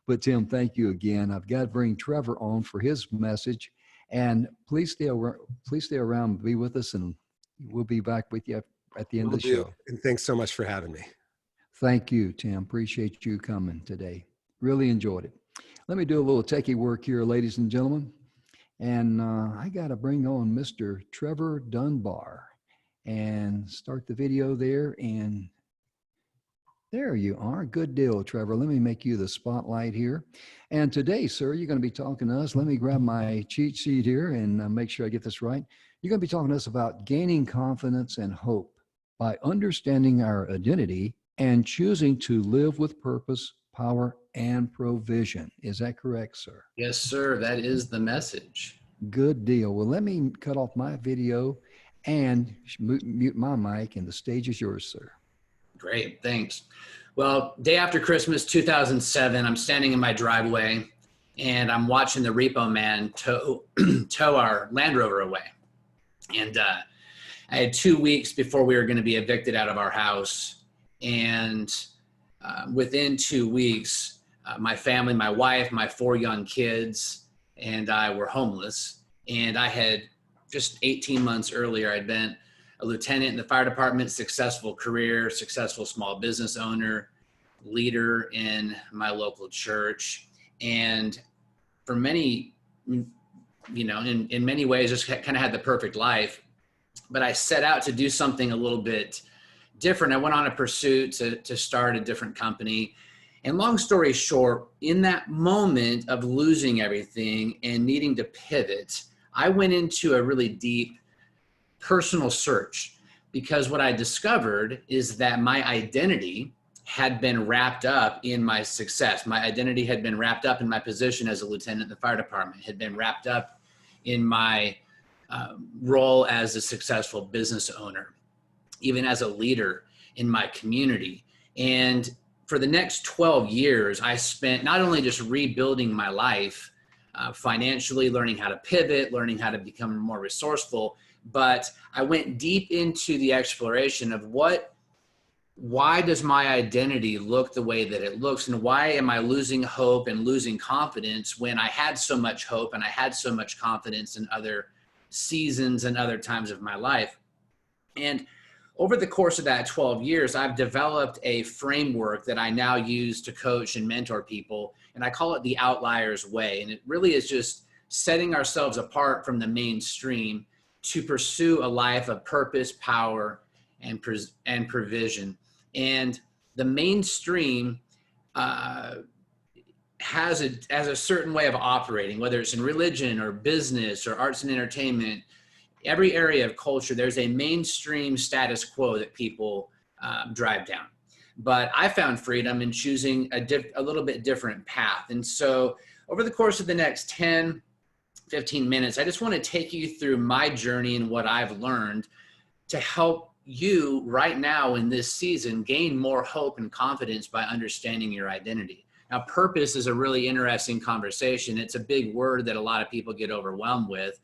But Tim, thank you again. I've got to bring Trevor on for his message. And please stay around, be with us, and we'll be back with you at the end of the show. And thanks so much for having me. Thank you, Tim. Appreciate you coming today. Really enjoyed it. Let me do a little techie work here, ladies and gentlemen. And I got to bring on Mr. Trevor Dunbar and start the video there. And there you are. Good deal, Trevor. Let me make you the spotlight here. And today, sir, you're going to be talking to us. Let me grab my cheat sheet here and make sure I get this right. You're going to be talking to us about gaining confidence and hope by understanding our identity and choosing to live with purpose, power, and provision. Is that correct, sir? Yes, sir. That is the message. Good deal. Well, let me cut off my video and mute my mic, and the stage is yours, sir. Great, thanks. Well, day after Christmas 2007, I'm standing in my driveway and I'm watching the repo man tow our Land Rover away. And I had 2 weeks before we were going to be evicted out of our house. And within 2 weeks, my family, my wife, my 4 young kids, and I were homeless. And I had just 18 months earlier, I'd been a lieutenant in the fire department, successful career, successful small business owner, leader in my local church. And for many, you know, in many ways, just kind of had the perfect life. But I set out to do something a little bit different. I went on a pursuit to start a different company. And long story short, in that moment of losing everything and needing to pivot, I went into a really deep personal search, because what I discovered is that my identity had been wrapped up in my success. My identity had been wrapped up in my position as a lieutenant in the fire department, had been wrapped up in my role as a successful business owner, even as a leader in my community. And for the next 12 years, I spent not only just rebuilding my life financially, learning how to pivot, learning how to become more resourceful, but I went deep into the exploration of why does my identity look the way that it looks, and why am I losing hope and losing confidence when I had so much hope and I had so much confidence in other seasons and other times of my life. And over the course of that 12 years, I've developed a framework that I now use to coach and mentor people, and I call it the Outliers Way. And it really is just setting ourselves apart from the mainstream to pursue a life of purpose, power, and provision. And the mainstream has a certain way of operating, whether it's in religion or business or arts and entertainment. Every area of culture, there's a mainstream status quo that people drive down. But I found freedom in choosing a little bit different path. And so over the course of the next 10, 15 minutes, I just want to take you through my journey and what I've learned to help you right now in this season gain more hope and confidence by understanding your identity. Now, purpose is a really interesting conversation. It's a big word that a lot of people get overwhelmed with,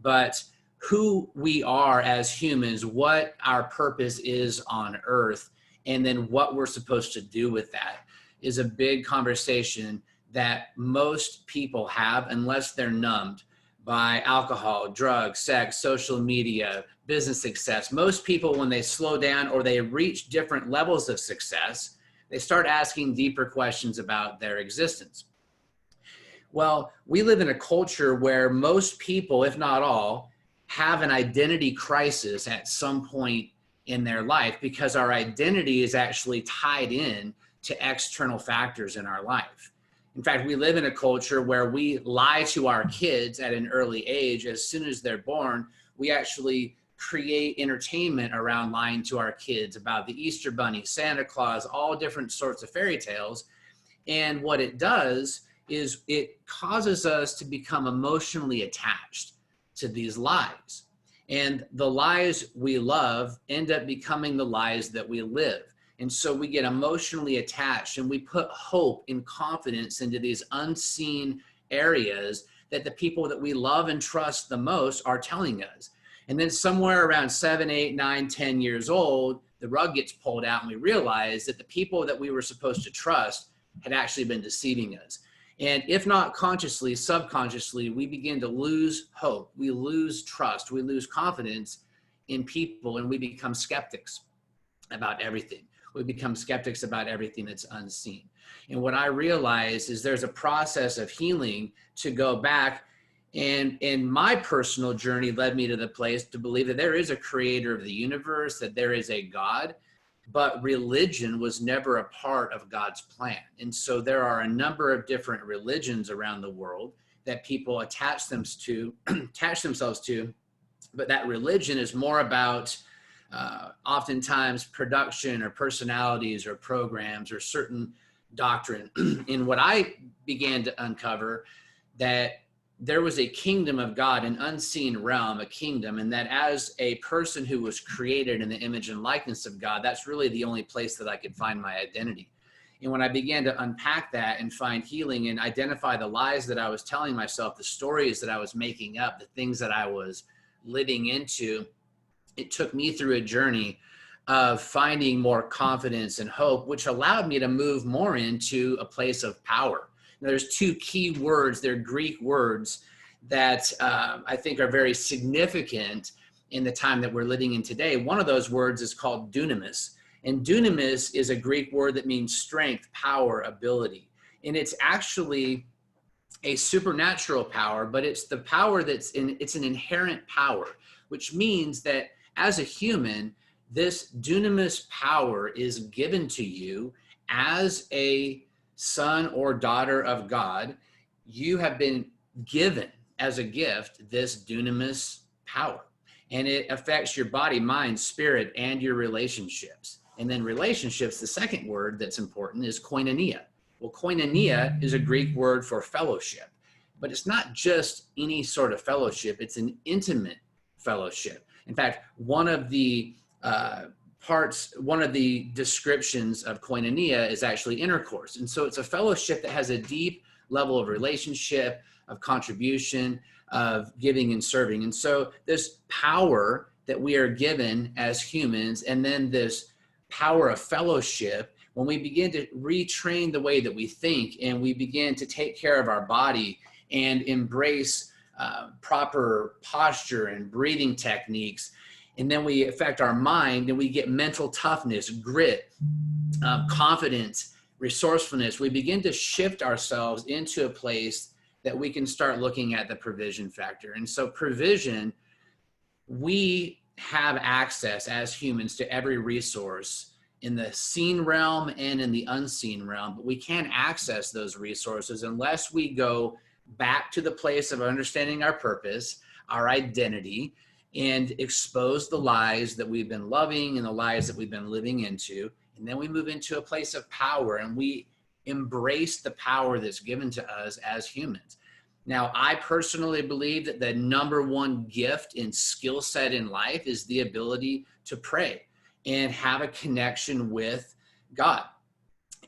but who we are as humans, what our purpose is on earth, and then what we're supposed to do with that is a big conversation that most people have, unless they're numbed by alcohol, drugs, sex, social media, business success. Most people, when they slow down or they reach different levels of success, they start asking deeper questions about their existence. Well, we live in a culture where most people, if not all, have an identity crisis at some point in their life, because our identity is actually tied in to external factors in our life. In fact, we live in a culture where we lie to our kids at an early age. As soon as they're born, we actually create entertainment around lying to our kids about the Easter Bunny, Santa Claus, all different sorts of fairy tales. And what it does is it causes us to become emotionally attached to these lies. And the lies we love end up becoming the lies that we live. And so we get emotionally attached and we put hope and confidence into these unseen areas that the people that we love and trust the most are telling us. And then somewhere around 7, 8, 9, 10 years old, the rug gets pulled out and we realize that the people that we were supposed to trust had actually been deceiving us. And if not consciously, subconsciously, we begin to lose hope. We lose trust. We lose confidence in people, and we become skeptics about everything. We become skeptics about everything that's unseen. And what I realize is there's a process of healing to go back And my personal journey led me to the place to believe that there is a creator of the universe, that there is a God, but religion was never a part of God's plan. And so there are a number of different religions around the world that people attach themselves to, but that religion is more about oftentimes production or personalities or programs or certain doctrine. And what I began to uncover, that there was a kingdom of God, an unseen realm, a kingdom, and that as a person who was created in the image and likeness of God, that's really the only place that I could find my identity. And when I began to unpack that and find healing and identify the lies that I was telling myself, the stories that I was making up, the things that I was living into, it took me through a journey of finding more confidence and hope, which allowed me to move more into a place of power. Now, there's two key words, they're Greek words that I think are very significant in the time that we're living in today. One of those words is called dunamis. And dunamis is a Greek word that means strength, power, ability. And it's actually a supernatural power, but it's the power it's an inherent power, which means that as a human, this dunamis power is given to you as a son or daughter of God. You have been given as a gift this dunamis power, and it affects your body, mind, spirit, and your relationships. And then relationships, the second word that's important is koinonia. Well, koinonia is a Greek word for fellowship, but it's not just any sort of fellowship, it's an intimate fellowship. In fact, one of the descriptions of koinonia is actually intercourse. And so it's a fellowship that has a deep level of relationship, of contribution, of giving and serving. And so this power that we are given as humans, and then this power of fellowship, when we begin to retrain the way that we think and we begin to take care of our body and embrace proper posture and breathing techniques, and then we affect our mind and we get mental toughness, grit, confidence, resourcefulness, we begin to shift ourselves into a place that we can start looking at the provision factor. And so provision, we have access as humans to every resource in the seen realm and in the unseen realm, but we can't access those resources unless we go back to the place of understanding our purpose, our identity, and expose the lies that we've been loving and the lies that we've been living into. And then we move into a place of power and we embrace the power that's given to us as humans. Now, I personally believe that the number one gift and skill set in life is the ability to pray and have a connection with God.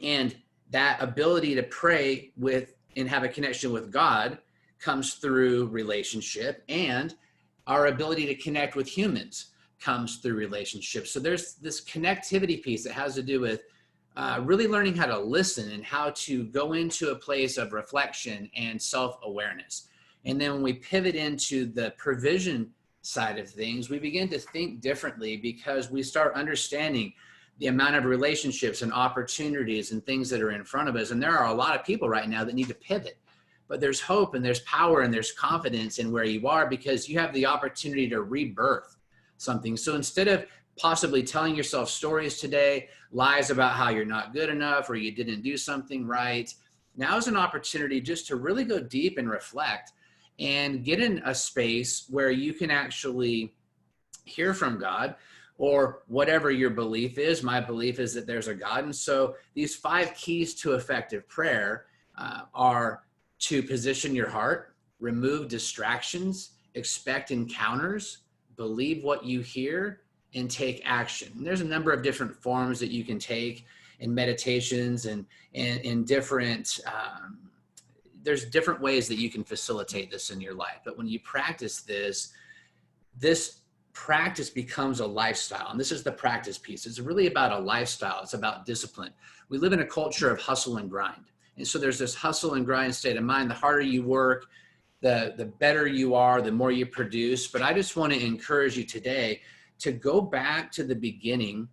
And that ability to pray with and have a connection with God comes through relationship, and our ability to connect with humans comes through relationships. So there's this connectivity piece that has to do with really learning how to listen and how to go into a place of reflection and self-awareness. And then when we pivot into the provision side of things, we begin to think differently because we start understanding the amount of relationships and opportunities and things that are in front of us. And there are a lot of people right now that need to pivot, but there's hope and there's power and there's confidence in where you are because you have the opportunity to rebirth something. So instead of possibly telling yourself stories today, lies about how you're not good enough or you didn't do something right, now is an opportunity just to really go deep and reflect and get in a space where you can actually hear from God or whatever your belief is. My belief is that there's a God. And so these 5 keys to effective prayer are to position your heart, remove distractions, expect encounters, believe what you hear, and take action. And there's a number of different forms that you can take in meditations and in different, there's different ways that you can facilitate this in your life. But when you practice this practice becomes a lifestyle. And this is the practice piece. It's really about a lifestyle. It's about discipline. We live in a culture of hustle and grind. And so there's this hustle and grind state of mind. The harder you work, the better you are, the more you produce. But I just want to encourage you today to go back to the beginning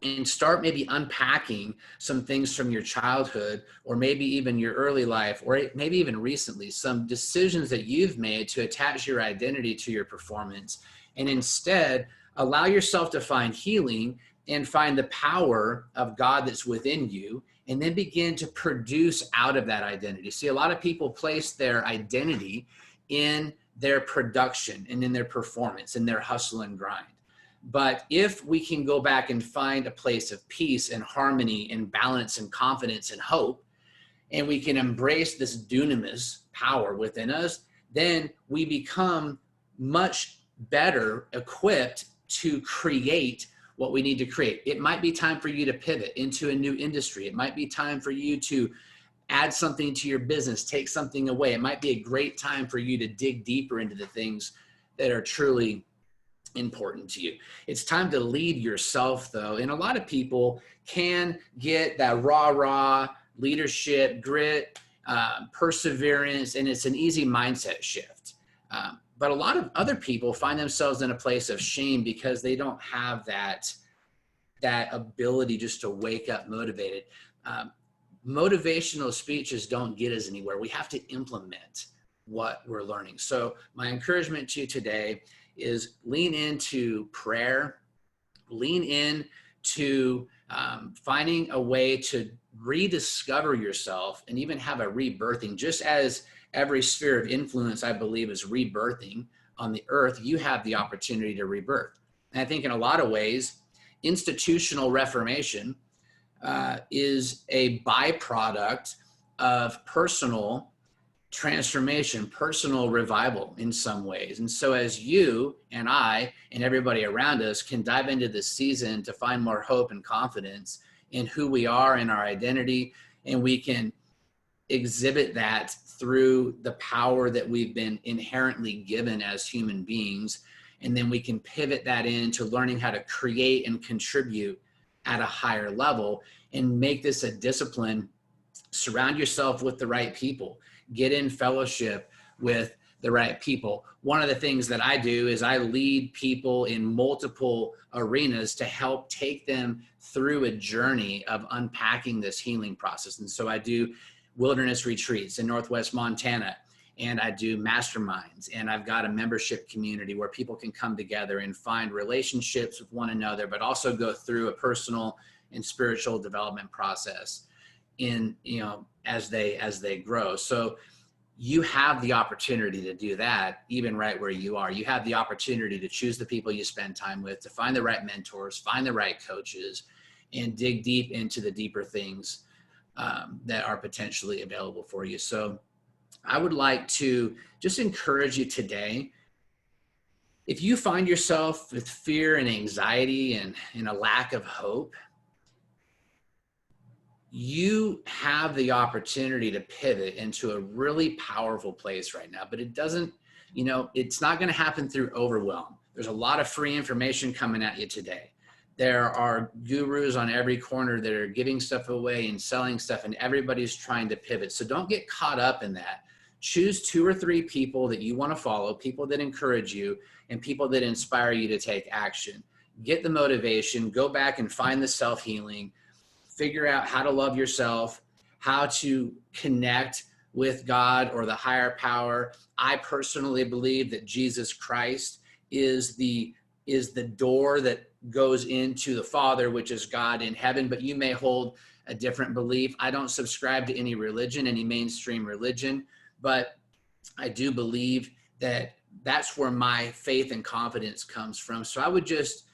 and start maybe unpacking some things from your childhood, or maybe even your early life, or maybe even recently, some decisions that you've made to attach your identity to your performance, and instead allow yourself to find healing and find the power of God that's within you, and then begin to produce out of that identity. See, a lot of people place their identity in their production and in their performance, in their hustle and grind. But if we can go back and find a place of peace and harmony and balance and confidence and hope, and we can embrace this dunamis power within us, then we become much better equipped to create what we need to create. It might be time for you to pivot into a new industry. It might be time for you to add something to your business, take something away. It might be a great time for you to dig deeper into the things that are truly important to you. It's time to lead yourself, though. And a lot of people can get that rah leadership, grit, perseverance, and it's an easy mindset shift. But a lot of other people find themselves in a place of shame because they don't have that ability just to wake up motivated. Motivational speeches don't get us anywhere. We have to implement what we're learning. So my encouragement to you today is lean into prayer, lean into finding a way to rediscover yourself and even have a rebirthing. Just as every sphere of influence, I believe, is rebirthing on the earth, you have the opportunity to rebirth. And I think in a lot of ways, institutional reformation is a byproduct of personal transformation, personal revival in some ways. And so as you and I and everybody around us can dive into this season to find more hope and confidence in who we are and our identity, and we can exhibit that through the power that we've been inherently given as human beings, and then we can pivot that into learning how to create and contribute at a higher level and make this a discipline. Surround yourself with the right people. Get in fellowship with the right people. One of the things that I do is I lead people in multiple arenas to help take them through a journey of unpacking this healing process. And so I do wilderness retreats in Northwest Montana, and I do masterminds, and I've got a membership community where people can come together and find relationships with one another, but also go through a personal and spiritual development process in, as they grow. So you have the opportunity to do that even right where you are. You have the opportunity to choose the people you spend time with, to find the right mentors, find the right coaches, and dig deep into the deeper things that are potentially available for you. So I would like to just encourage you today, if you find yourself with fear and anxiety and a lack of hope, you have the opportunity to pivot into a really powerful place right now. But it doesn't, it's not going to happen through overwhelm. There's a lot of free information coming at you today. There are gurus on every corner that are giving stuff away and selling stuff, and everybody's trying to pivot. So don't get caught up in that. Choose 2 or 3 people that you want to follow, people that encourage you, and people that inspire you to take action. Get the motivation, go back and find the self-healing, figure out how to love yourself, how to connect with God or the higher power. I personally believe that Jesus Christ is the door that goes into the Father, which is God in heaven, but you may hold a different belief. I don't subscribe to any religion, any mainstream religion, but I do believe that that's where my faith and confidence comes from. So I would just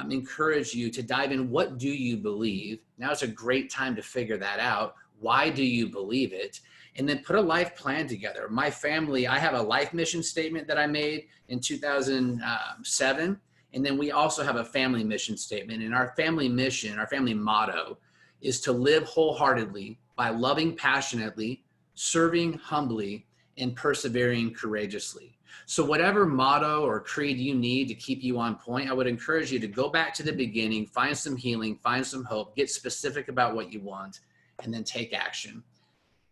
encourage you to dive in. What do you believe? Now is a great time to figure that out. Why do you believe it? And then put a life plan together. My family, I have a life mission statement that I made in 2007. And then we also have a family mission statement. And our family mission, our family motto is to live wholeheartedly by loving passionately, serving humbly, and persevering courageously. So whatever motto or creed you need to keep you on point, I would encourage you to go back to the beginning, find some healing, find some hope, get specific about what you want, and then take action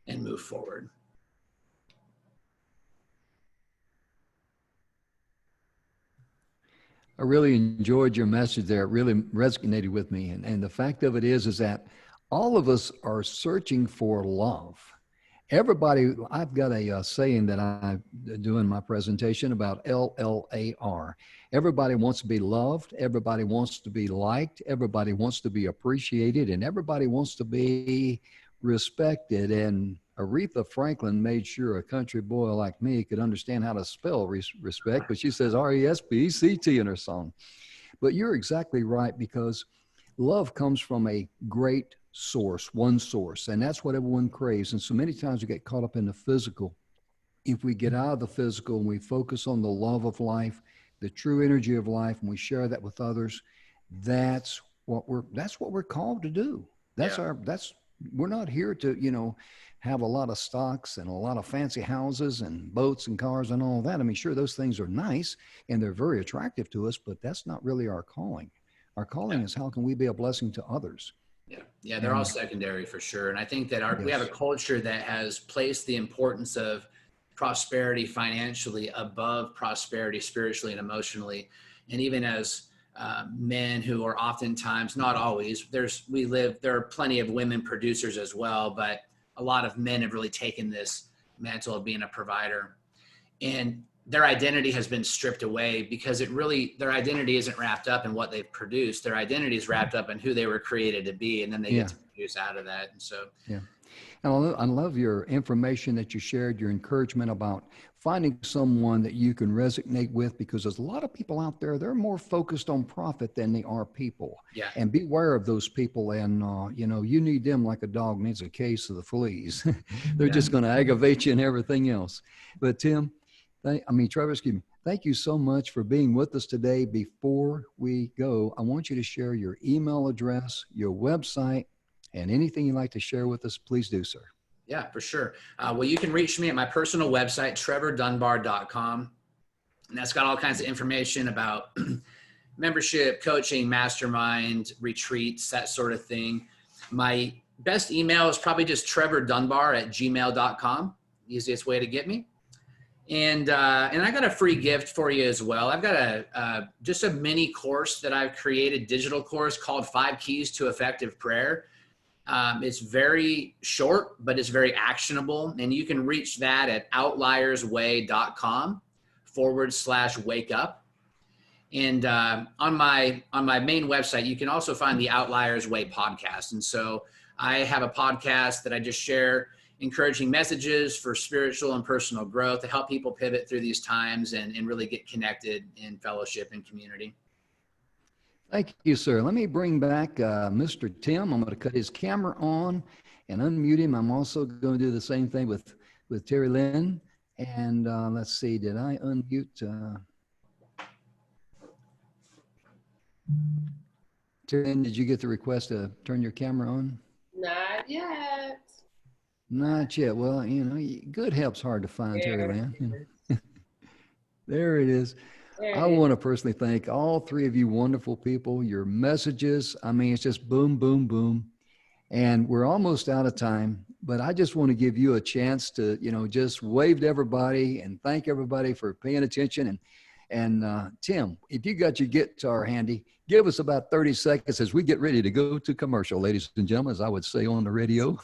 and move forward. I really enjoyed your message there. It really resonated with me. And the fact of it is that all of us are searching for love. Everybody, I've got a saying that I do in my presentation about LLAR. Everybody wants to be loved. Everybody wants to be liked. Everybody wants to be appreciated. And everybody wants to be respected. And Aretha Franklin made sure a country boy like me could understand how to spell respect, but she says R-E-S-P-E-C-T in her song. But you're exactly right, because love comes from a great source, one source, and that's what everyone craves. And so many times we get caught up in the physical. If we get out of the physical and we focus on the love of life, the true energy of life, and we share that with others, that's what we're called to do. We're not here to, have a lot of stocks and a lot of fancy houses and boats and cars and all that. I mean, sure, those things are nice and they're very attractive to us, but that's not really our calling. Our calling is, how can we be a blessing to others? Yeah, they're all secondary for sure. And I think that we have a culture that has placed the importance of prosperity financially above prosperity spiritually and emotionally. And even as men who are oftentimes, not always, there are plenty of women producers as well, but a lot of men have really taken this mantle of being a provider, and their identity has been stripped away because their identity isn't wrapped up in what they've produced. Their identity is wrapped up in who they were created to be. And then they get to produce out of that. And so, And I love your information that you shared, your encouragement about finding someone that you can resonate with, because there's a lot of people out there, they're more focused on profit than they are people. Yeah. And beware of those people. And, you need them like a dog needs a case of the fleas. They're just going to aggravate you and everything else. But Trevor, excuse me. Thank you so much for being with us today. Before we go, I want you to share your email address, your website, and anything you'd like to share with us, please do, sir. Yeah, for sure. Well, you can reach me at my personal website, trevordunbar.com. And that's got all kinds of information about membership, coaching, mastermind, retreats, that sort of thing. My best email is probably just trevordunbar@gmail.com. Easiest way to get me. And I got a free gift for you as well. I've got just a mini course that I've created, digital course called 5 Keys to Effective Prayer. It's very short, but it's very actionable. And you can reach that at outliersway.com/wake up. And on my main website, you can also find the Outliers Way podcast. And so I have a podcast that I just share encouraging messages for spiritual and personal growth to help people pivot through these times and really get connected in fellowship and community. Thank you, sir. Let me bring back Mr. Tim. I'm going to cut his camera on and unmute him. I'm also going to do the same thing with Terry Lynn. And let's see, did I unmute? Terry Lynn, did you get the request to turn your camera on? Not yet. Not yet. Well, good help's hard to find, Terry Lynn. There it is. I want to personally thank all three of you wonderful people, your messages. I mean, it's just boom, boom, boom. And we're almost out of time, but I just want to give you a chance to, just wave to everybody and thank everybody for paying attention. And Tim, if you got your guitar handy, give us about 30 seconds as we get ready to go to commercial, ladies and gentlemen, as I would say on the radio.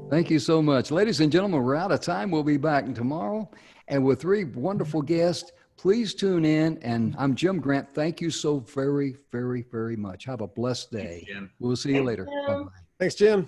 Thank you so much. Ladies and gentlemen, we're out of time. We'll be back tomorrow and with 3 wonderful guests. Please tune in. And I'm Jim Grant. Thank you so very, very, very much. Have a blessed day. Thanks, Jim. We'll see you later. Bye-bye. Thanks, Jim.